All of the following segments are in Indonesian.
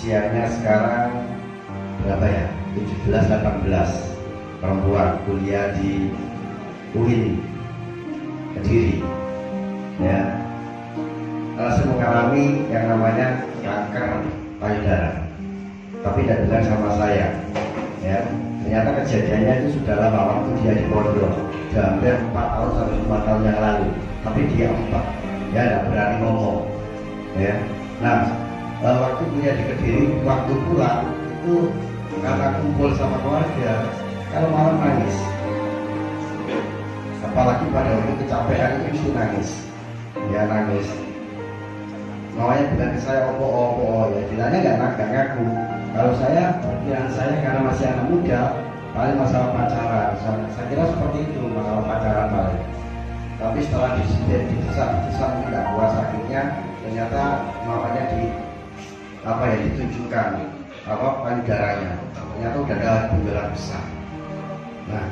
usianya sekarang berapa ya? 17-18, perempuan, kuliah di UIN Kediri. Ya, langsung mengalami yang namanya kanker payudara, tapi tidak bilang sama saya. Ya, ternyata kejadiannya itu sudah lama, waktu dia di pondok, sudah hampir 4 tahun sampai 5 tahun yang lalu. Tapi dia empat, ya tidak berani ngomong. Ya, nah waktu kuliah di Kediri, waktu pulang itu karena kumpul sama keluarga, kalau malam nangis. Apalagi pada waktu kecapean itu mesti nangis. Ya nangis. Makanya bilang ke saya opo ya, bilangnya nggak ngaku. Kalau saya, pikiran saya karena masih anak muda, paling masalah pacaran. Saya kira seperti itu, masalah pacaran paling. Tapi setelah didesak tidak kuat sakitnya, ternyata makanya ditunjukkan payudaranya. Ternyata udah ada gejala besar. Nah,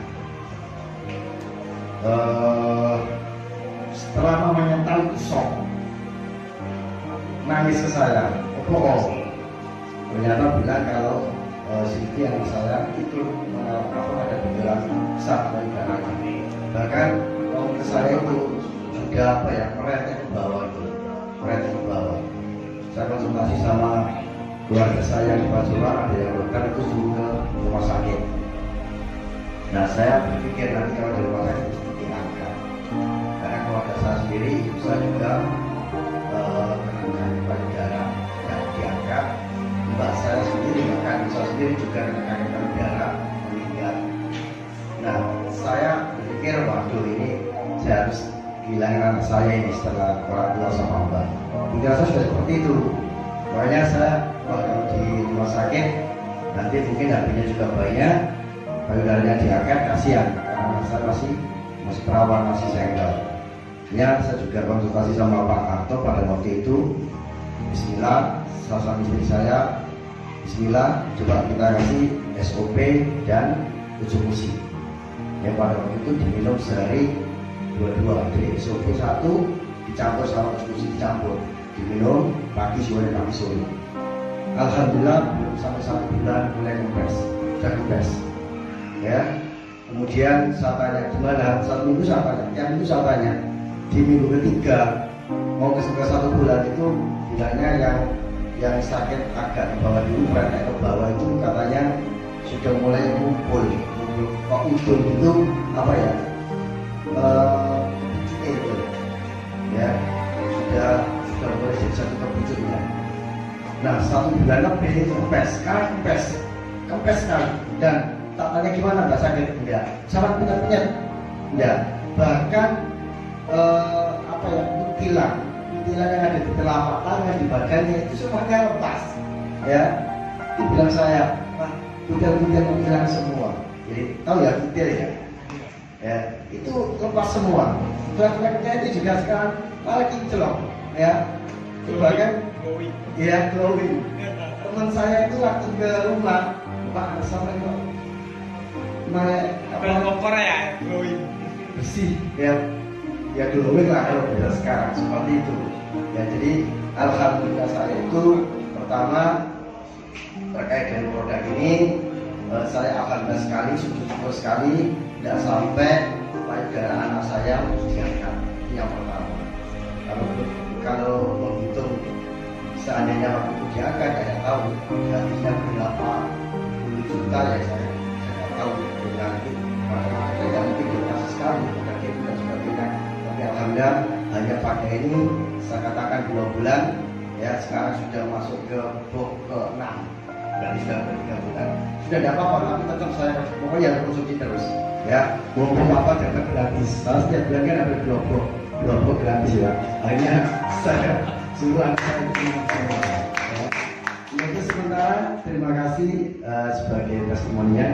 setelah mamanya tahu itu shock, nangis ke saya, ternyata bilang kalau Siti anak saya itu ada gejala besar payudaranya. Bahkan kalau ke saya itu sudah meretet ke bawah itu, meretet ke bawah. Saya konsultasi sama keluarga saya di Pasuruan, ada yang dokter itu suruh ke rumah sakit. Nah, saya berpikir nanti kalau di rumah sakit itu diangkat, karena keluarga saya sendiri, ibu saya juga kena kanker payudara dan diangkat. Mbak saya sendiri, bahkan ibu saya sendiri juga kena kanker payudara, meninggal. Nah, saya berpikir waduh ini saya harus hilangin anak saya ini setelah orang tua sama mbak. Pikiran saya sudah seperti itu. Makanya saya kalau di rumah sakit nanti mungkin HP-nya juga banyak, payudaranya diangkat, kasihan karena saya masih perawan, masih single. Ya, saya juga konsultasi sama Pak Harto pada waktu itu. Bismillah, sama istri saya, Bismillah, coba kita kasih SOP dan ujung musim. Yang pada waktu itu diminum sehari 2. Jadi SOP 1 dicampur sama ujung musim dicampur, diminum pagi sore. Alhamdulillah belum sampai 1 bulan mulai sudah kempes. Ya, kemudian saya tanya gimana, 1 minggu saya tanya, yang minggu saya tanya, di minggu ketiga mau ke 1 bulan itu bilangnya yang sakit agak di bawah dulu, naik ke bawah itu katanya sudah mulai kumpul kok ujung itu apa ya, itu ya sudah mulai jadi satu kebutuhannya. Nah, 1 bulan lebih kempes sekali. Dan tak tanya gimana, nggak sakit? Enggak. Sangat penyet-penyet? Enggak. Bahkan kutilan yang ada di telapak tangan, di badannya itu semuanya lepas. Ya, itu bilang saya, Pak, kutilan semua. Jadi tahu ya kutil ya? Ya, itu lepas semua. Gerak-geraknya itu juga sekarang malah kinclong. Ya, bahkan ya glowing. Teman saya itu waktu ke rumah, Pak, sampai kok kompor ya, glowing bersih ya glowing lah kalau beda sekarang seperti itu. Ya, jadi alhamdulillah saya itu pertama terkait dengan produk ini, saya alhamdulillah sekali, syukur sekali tidak sampai payudara anak saya diangkat. Yang pertama, kalau menghitung seandainya waktu itu diangkat, saya tahu habisnya berapa puluh juta ya, saya tidak tahu dengan itu. Saya mungkin dikasih sekali pakai dan sebagainya. Tapi alhamdulillah hanya pakai ini, saya katakan 2 bulan, ya sekarang sudah masuk ke 6, berarti sudah 3 bulan. Sudah tidak apa-apa, tapi tetap saya pokoknya konsumsi terus. Ya, walaupun apa dapat gratis. Saya setiap bulan kan ada 20 gratis ya. Hanya saya suruh anak saya semua. Itu sementara, terima kasih sebagai testimoninya.